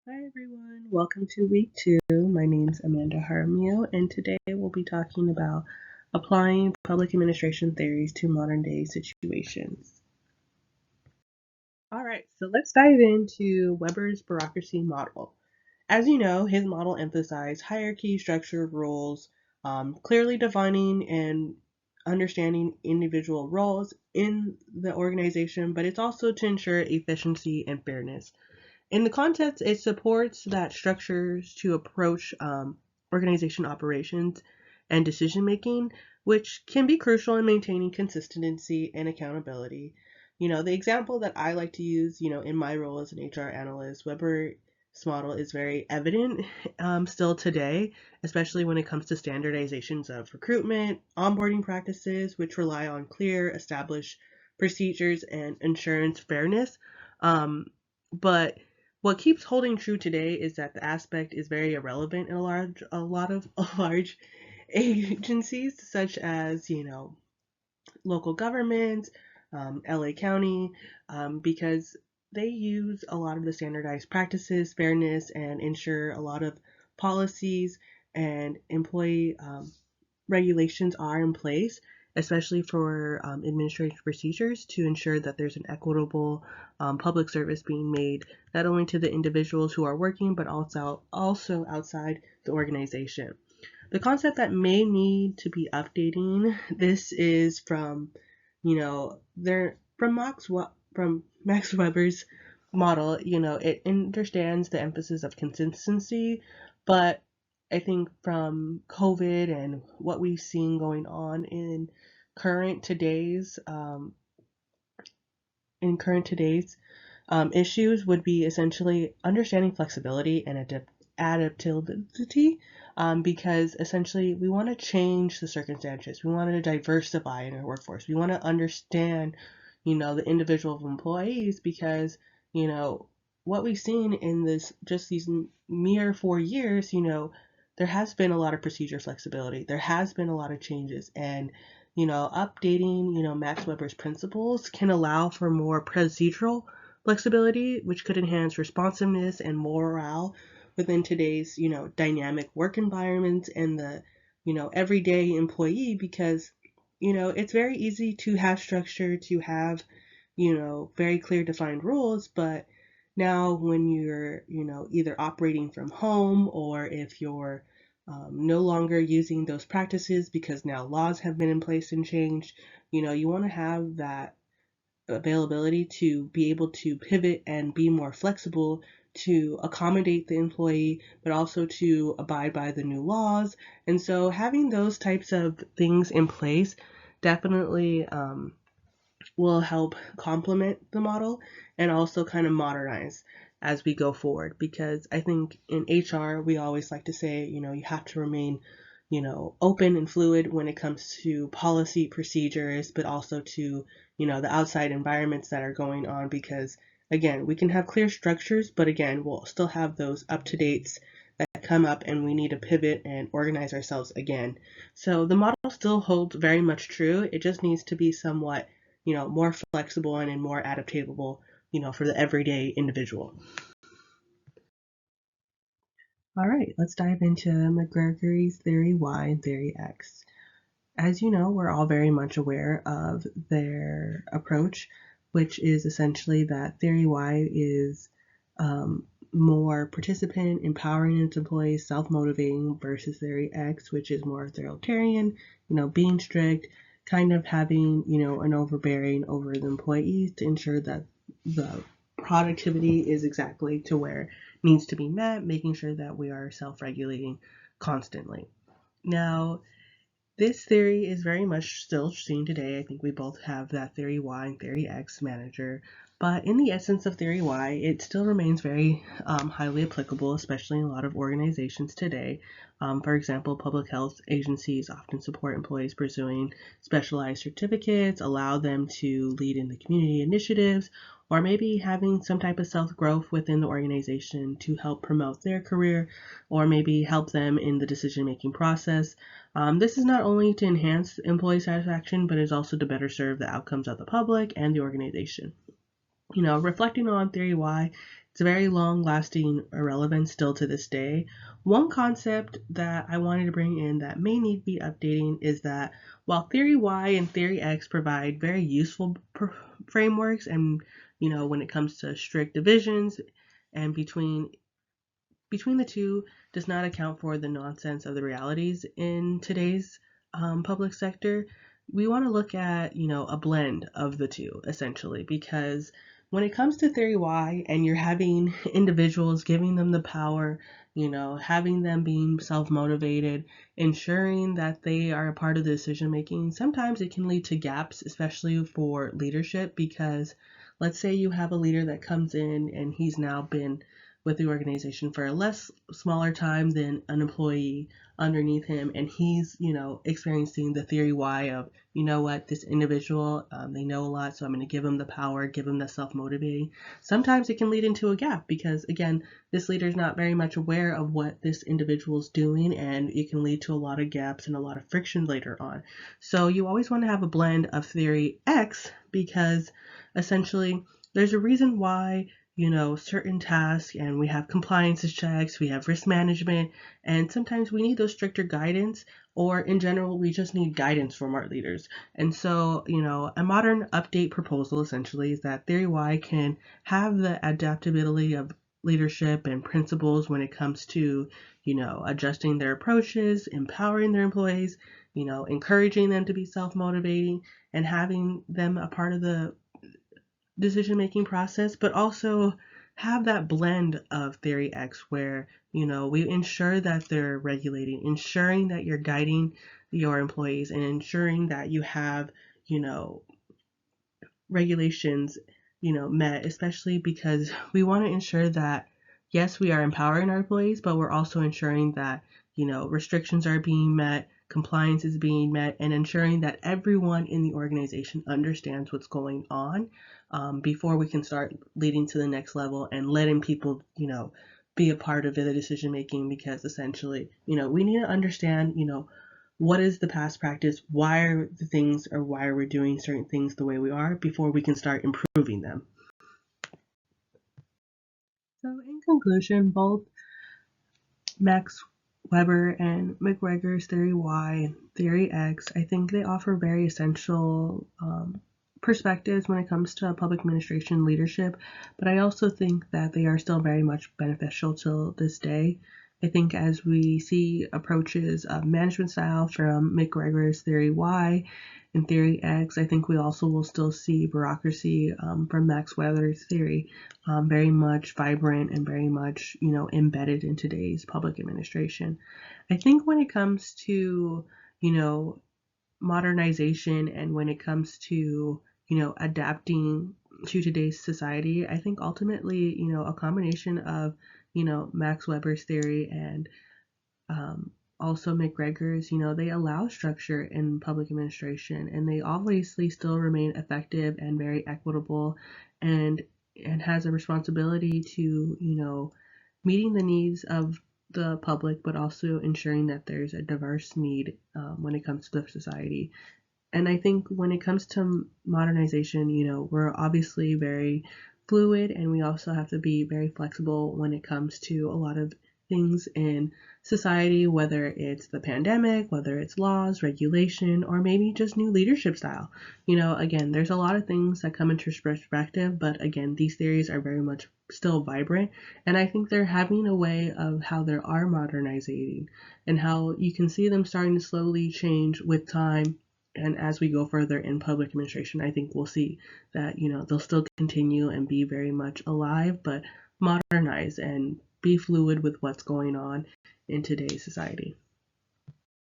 Hi everyone, welcome to week 2. My name is Amanda Jaramillo, and today we'll be talking about applying public administration theories to modern day situations. Alright, so let's dive into Weber's bureaucracy model. As you know, his model emphasized hierarchy, structure, rules, clearly defining and understanding individual roles in the organization, but it's also to ensure efficiency and fairness. In the context, it supports that structures to approach organization operations and decision making, which can be crucial in maintaining consistency and accountability. The example that I like to use, in my role as an HR analyst, Weber's model is very evident still today, especially when it comes to standardizations of recruitment, onboarding practices, which rely on clear, established procedures and insurance fairness. But what keeps holding true today is that the aspect is very irrelevant in a lot of large agencies, such as local governments, LA County, because they use a lot of the standardized practices, fairness, and ensure a lot of policies and employee regulations are in place, especially for administrative procedures to ensure that there's an equitable public service being made not only to the individuals who are working but also outside the organization. The concept that may need to be updating this is from there from Max Weber's model. It understands the emphasis of consistency, but I think from COVID and what we've seen going on current today's current today's issues would be essentially understanding flexibility and adaptability, because essentially we want to change the circumstances. We want to diversify in our workforce. We want to understand, the individual employees because, you know, what we've seen in these mere 4 years, there has been a lot of procedure flexibility. There has been a lot of changes, and updating, Max Weber's principles can allow for more procedural flexibility, which could enhance responsiveness and morale within today's, dynamic work environments and the, everyday employee because, it's very easy to have structure, to have, very clear defined rules, but now when you're, either operating from home or if you're no longer using those practices because now laws have been in place and changed, you want to have that availability to be able to pivot and be more flexible to accommodate the employee, but also to abide by the new laws. And so having those types of things in place definitely will help complement the model and also kind of modernize as we go forward. Because I think in HR, we always like to say, you have to remain, open and fluid when it comes to policy procedures, but also to, the outside environments that are going on. Because again, we can have clear structures, but again, we'll still have those up to dates that come up and we need to pivot and organize ourselves again. So the model still holds very much true. It just needs to be somewhat more flexible and more adaptable, for the everyday individual. All right, let's dive into McGregor's Theory Y and Theory X. As you know, we're all very much aware of their approach, which is essentially that Theory Y is more participant, empowering its employees, self-motivating, versus Theory X, which is more authoritarian, being strict, kind of having, an overbearing over the employees to ensure that the productivity is exactly to where it needs to be met, making sure that we are self-regulating constantly. Now, this theory is very much still seen today. I think we both have that Theory Y and Theory X manager. But in the essence of Theory Y, it still remains very highly applicable, especially in a lot of organizations today. For example, public health agencies often support employees pursuing specialized certificates, allow them to lead in the community initiatives, or maybe having some type of self growth within the organization to help promote their career, or maybe help them in the decision making process. This is not only to enhance employee satisfaction, but is also to better serve the outcomes of the public and the organization. Reflecting on Theory Y, It's a very long lasting relevance still to this day. One concept that I wanted to bring in that may need to be updating is that while Theory Y and Theory X provide very useful frameworks, and when it comes to strict divisions and between the two, does not account for the nonsense of the realities in today's public sector. We want to look at, a blend of the two essentially, because when it comes to Theory Y and you're having individuals, giving them the power, having them being self motivated, ensuring that they are a part of the decision making, sometimes it can lead to gaps, especially for leadership, because let's say you have a leader that comes in and he's now been with the organization for a less smaller time than an employee underneath him, and he's experiencing the Theory Y of, what, this individual, they know a lot, so I'm going to give them the power, give them the self-motivating. Sometimes it can lead into a gap because, again, this leader is not very much aware of what this individual is doing, and it can lead to a lot of gaps and a lot of friction later on. So you always want to have a blend of Theory X, because essentially there's a reason why certain tasks, and we have compliance checks, we have risk management, and sometimes we need those stricter guidance, or in general, we just need guidance from our leaders. And so, a modern update proposal essentially is that Theory Y can have the adaptability of leadership and principles when it comes to, adjusting their approaches, empowering their employees, encouraging them to be self-motivating, and having them a part of the decision making process, but also have that blend of Theory X where, we ensure that they're regulating, ensuring that you're guiding your employees, and ensuring that you have, regulations, met, especially because we want to ensure that, yes, we are empowering our employees, but we're also ensuring that, restrictions are being met, compliance is being met, and ensuring that everyone in the organization understands what's going on, before we can start leading to the next level and letting people, be a part of the decision making, because essentially, we need to understand, what is the past practice, why are we doing certain things the way we are, before we can start improving them. So in conclusion, both Max Weber and McGregor's Theory Y and Theory X, I think they offer very essential perspectives when it comes to public administration leadership, but I also think that they are still very much beneficial till this day. I think as we see approaches of management style from McGregor's Theory Y and Theory X, I think we also will still see bureaucracy from Max Weber's theory, very much vibrant and very much, embedded in today's public administration. I think when it comes to, modernization, and when it comes to, adapting to today's society, I think ultimately, a combination of, Max Weber's theory and also McGregor's, they allow structure in public administration, and they obviously still remain effective and very equitable, and has a responsibility to, meeting the needs of the public, but also ensuring that there's a diverse need when it comes to the society. And I think when it comes to modernization, we're obviously very fluid, and we also have to be very flexible when it comes to a lot of things in society, whether it's the pandemic, whether it's laws, regulation, or maybe just new leadership style. Again, there's a lot of things that come into perspective, but again, these theories are very much still vibrant, and I think they're having a way of how they are modernizing, and how you can see them starting to slowly change with time. And as we go further in public administration, I think we'll see that, they'll still continue and be very much alive, but modernize and be fluid with what's going on in today's society.